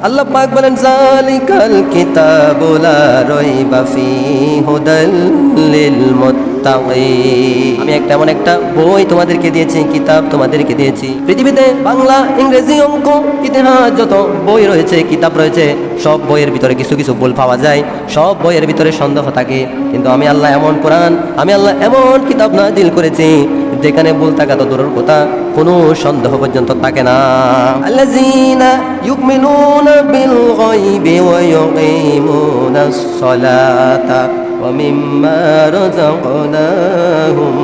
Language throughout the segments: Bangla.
আল্লাহ পাক বলেন যালিকাল কিতাবু লা রাইবা ফীহি হুদাল লিল মুত্তাকিন। আমি এমন একটা বই তোমাদেরকে দিয়েছি, কিতাব তোমাদেরকে দিয়েছি। পৃথিবীতে বাংলা, ইংরেজি, অঙ্ক, ইতিহাস যত বই রয়েছে, কিতাব রয়েছে, সব বইয়ের ভিতরে কিছু কিছু ভুল পাওয়া যায়, সব বইয়ের ভিতরে সন্দেহ থাকে। কিন্তু আমি আল্লাহ এমন কোরআন, আমি আল্লাহ এমন কিতাব নাযিল করেছি যেখানে ভুল থাকা তো দূরের কথা, কোনো সন্দেহ পর্যন্ত থাকে না। আল্লাযীনা ইউমিনুনা বিল গায়বি ওয়া ইউকিমুনাস সালাতা ওয়া মিম্মা রাযাকনাহুম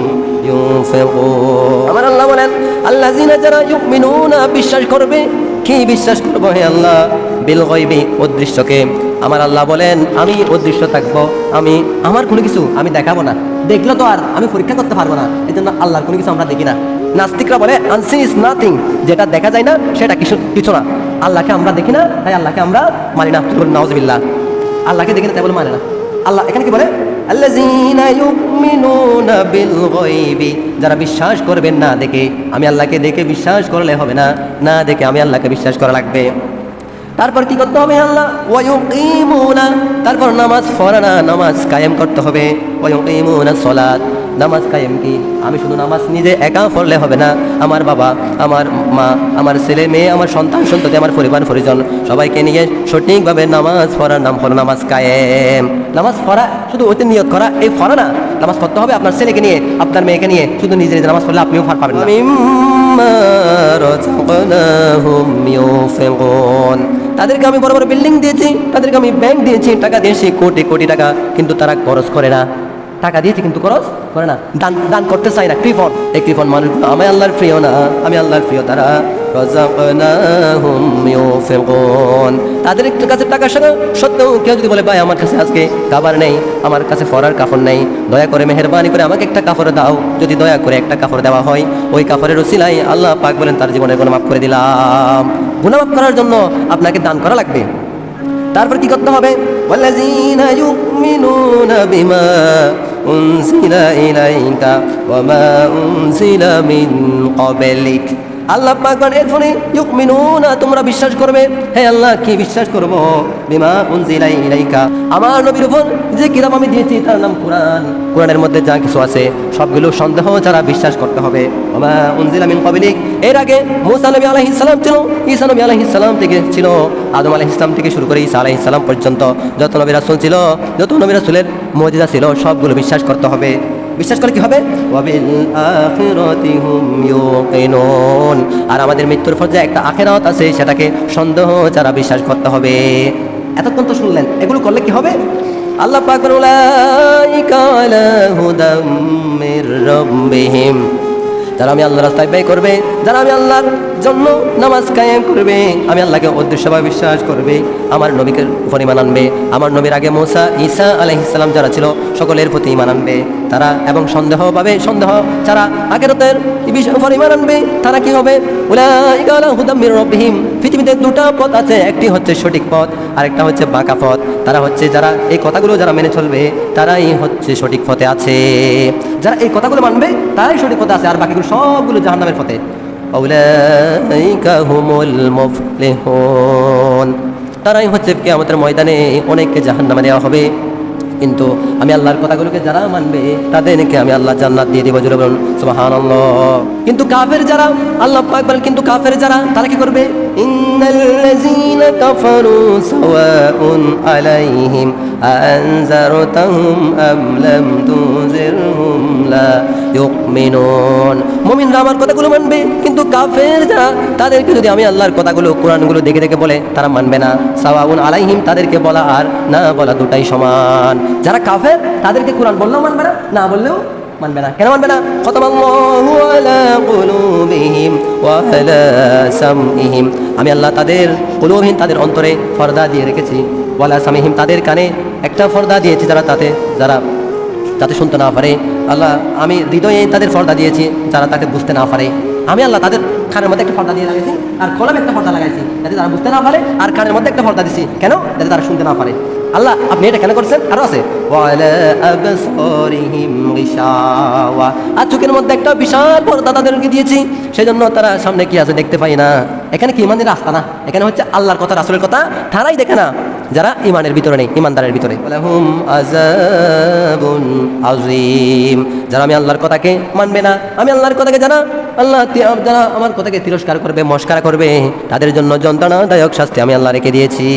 ইউনফিকুন। আমার আল্লাহ বলেন আল্লাযীনা যারা ইউমিনুনা বিশ্বাস করবে। কি বিশ্বাস করবো হে আল্লাহ? বিল গায়বি অদৃশ্যকে। আমার আল্লাহ বলেন আমি অদৃশ্য থাকবো, আমি আমার কোনো কিছু আমি দেখাবো না, দেখলে তো আর আমি পরীক্ষা করতে পারবো না, এই জন্য আল্লাহর কোনো কিছু আমরা দেখি না। নাস্তিকরা বলে আনসিন ইজ নাথিং, যেটা দেখা যায় না সেটা কিছু না। আল্লাহকে আমরা দেখি না, তাই আল্লাহকে আমরা মানি না। নাউযুবিল্লাহ, আল্লাহকে দেখি না তাই বলে মানে না। আল্লাহ এখানে কি বলে? আল্লাযীনা ইউমিনুনা বিল গায়বি, যারা বিশ্বাস করবেন না দেখে। আমি আল্লাহকে দেখে বিশ্বাস করলে হবে না, না দেখে আমি আল্লাহকে বিশ্বাস করা লাগবে। তারপর কি করতে হবে? আল্লাহ ওয়া ইউকিমুনা, তারপর নামাজ পড়া, নামাজ কায়েম করতে হবে। ওয়া ইউকিমুনা সালাত, নামাজ কায়েম কি? আমি শুধু নামাজ নিজে একা পড়লে হবে না, আমার বাবা, আমার মা, আমার ছেলে মেয়ে, আমার সন্তান সন্ততি, আমার পরিবার পরিজন সবাইকে নিয়ে সঠিকভাবে নামাজ পড়ার নাম হলো নামাজ কায়েম। নামাজ পড়া শুধু ওতে নিয়ত করা, এই পড়া না, নামাজ পড়তে হবে আপনার ছেলেকে নিয়ে, আপনার মেয়েকে নিয়ে। শুধু নিজে নিজে নামাজ পড়লে আপনিও পাবেন না। মিম্মা রাযাকনাহুম ইউনফিকুন, তাদেরকে আমি বড় বড় বিল্ডিং দিয়েছি, তাদেরকে আমি ব্যাংক দিয়েছি, টাকা দিয়েছি কোটি কোটি টাকা, কিন্তু তারা খরচ করে না। টাকা দিয়েছি কিন্তু খরচ করে না, দান করতে চায় না। কৃপণ, এই কৃপণ মানুষগুলো আমি আল্লাহর প্রিয় না, আমি আল্লাহর প্রিয় তারা। রাযাকনাহুম ইউনফিকুন, তাদের কাছে টাকা সত্ত্বেও কেউ যদি বলে ভাই আমার কাছে আজকে খাবার নেই, আমার কাছে পরার কাপড় নেই, দয়া করে মেহেরবানি করে আমাকে একটা কাপড় দাও। যদি দয়া করে একটা কাপড় দেওয়া হয়, ওই কাপড়ের উসিলায় আল্লাহ পাক বলেন তার জীবনের গুনাহ মাফ করে দিলাম। গুনাহ মাফ করার জন্য আপনাকে দান করা লাগবে। তারপর কি করতে হবে? ওয়াল্লাযীনা ইউমিনুনা বিমা উনজিলা ইলাইকা ওয়া মা উনজিলা মিন ক্বাবলিক। আল্লাহ পাক বলেন এরপরে ইউমিনুনা, তোমরা বিশ্বাস করবে। হে আল্লাহ কি বিশ্বাস করব? বিমা উনজিলা ইলাইকা, আমার নবীর উপর যে কিতাব আমি দিয়েছি তার নাম কোরআন। কোরআনের মধ্যে যা কিছু আছে সবগুলো সন্দেহ ছাড়া বিশ্বাস করতে হবে। ওয়া মা উনজিলা মিন ক্বাবলিক, এর আগে মূসা নবী আলাইহিস সালাম ছিল, ঈসা নবী আলাইহিস সালাম থেকে ছিল, আদম আলাইহিস সালাম থেকে শুরু করে ঈসা আলাইহিস সালাম পর্যন্ত যত নবী রাসূল ছিল, যত নবী রাসূলের মুজিজা ছিল, সবগুলো বিশ্বাস করতে হবে। বিশ্বাস করে কি হবে? ওয়াবিল আখিরাতি হুম ইউকিনুন, আর আমাদের মৃত্যুর পর যে একটা আখিরাত আছে সেটাকে সন্দেহ ছাড়া বিশ্বাস করতে হবে। এতক্ষণ তো শুনলেন, এগুলো করলে কি হবে? আল্লাহ পাক বলেন উলাইকা আলা হুদাম মির রাব্বিহিম, যারা আমি আল্লাহর রাস্তায় ব্যয় করবে, যারা আমি আল্লাহর জন্য নামাজ কায়েম করবে, আমি আল্লাহকে অদৃশ্যভাবে বিশ্বাস করবে, আমার নবীকে উপর ঈমান আনবে, আমার নবীর আগে মুসা ঈসা আলাইহিস সালাম যারা ছিল সকলের প্রতি ঈমান আনবে তারা, এবং সন্দেহ ছাড়া আখিরাতের উপর ঈমান আনবে, তারা কি হবে? উলাইকা আলা হুদাম মির রাব্বিহিম, পৃথিবীতে দুটো পথ আছে, একটি হচ্ছে সঠিক পথ, আরেকটা হচ্ছে বাঁকা পথ। তারা হচ্ছে যারা এই কথাগুলো যারা মেনে চলবে তারাই হচ্ছে সঠিক পথে আছে। যারা এই কথাগুলো মানবে তারাই সঠিক পথে আছে, আর বাকিগুলো সবগুলো জাহান্নামের পথে। উলাইকা হুমুল মুফলিহুন, তারাই হচ্ছে কিয়ামতের ময়দানে অনেককে জাহান্নামে দেওয়া হবে। কিন্তু আমি আল্লাহর কথাগুলোকে যারা মানবে তাদেরকে আমি আল্লাহ জান্নাত দিয়ে দেব। জোরে বলুন সুবহানাল্লাহ। কিন্তু কাফের যারা, আল্লাহ পাক বলেন কিন্তু কাফের যারা, তারা কি করবে? ইন্নাল্লাযীনা কাফারু সাওয়াউন আলাইহিম আনজারতাহুম আম লাম তুনজিরহুম লা ইউমিনুন। মুমিনরা আমার কথাগুলো মানবে, কিন্তু কাফের যারা, তাদেরকে যদি আমি আল্লাহর কথাগুলো কোরআনগুলো দেখে দেখে বলে তারা মানবে না। সাওয়াউন আলাইহিম, তাদেরকে বলা আর না বলা দুটাই সমান। যারা কাফের তাদেরকে কোরআন বললেও মানবে না, না বললেও মানবে না। কেন মানবে না? খতামাল্লাহু আলা কুলুবিহিম ওয়া আলা সামইহিম, আমি আল্লাহ তাদের কুলুবহিম, তাদের অন্তরে পর্দা দিয়ে রেখেছি, ওয়ালা সামইহিম, তাদের কানে একটা পর্দা দিয়েছি যাতে শুনতে না পারে। আল্লাহ আমি হৃদয়ে তাদের পর্দা দিয়েছি যারা তাকে বুঝতে না পারে। আমি আল্লাহ তাদের কানের মধ্যে একটা পর্দা দিয়ে লাগাইছি, আর কলমে একটা পর্দা লাগাইছি যাতে তারা বুঝতে না পারে, আর কানের মধ্যে একটা পর্দা দিছি কেন? যাতে তারা শুনতে না পারে। আল্লাহ আপনি এটা কেন করছেন? আরো আছে ওয়ালা আবসারিহিম গিশাওয়া, আর চোখের মধ্যে একটা বিশাল পর্দা তাদেরকে দিয়েছি, সেজন্য তারা সামনে কি আছে দেখতে পায় না। এখানে কি ইমানের রাস্তা না, এখানে হচ্ছে আল্লাহর কথা রাসূলের কথা তারাই দেখে না, যারা ইমানের ভিতরে নেই, ইমানদারের ভিতরে। ওয়ালাহুম আযাবুন আযীম, যারা আমি আল্লাহর কথাকে মানবে না, আমি আল্লাহর কথাকে যারা যারা আমার কথাকে তিরস্কার করবে, মস্কারা করবে, তাদের জন্য যন্ত্রণাদায়ক শাস্তি আমি আল্লাহ রেখে দিয়েছি।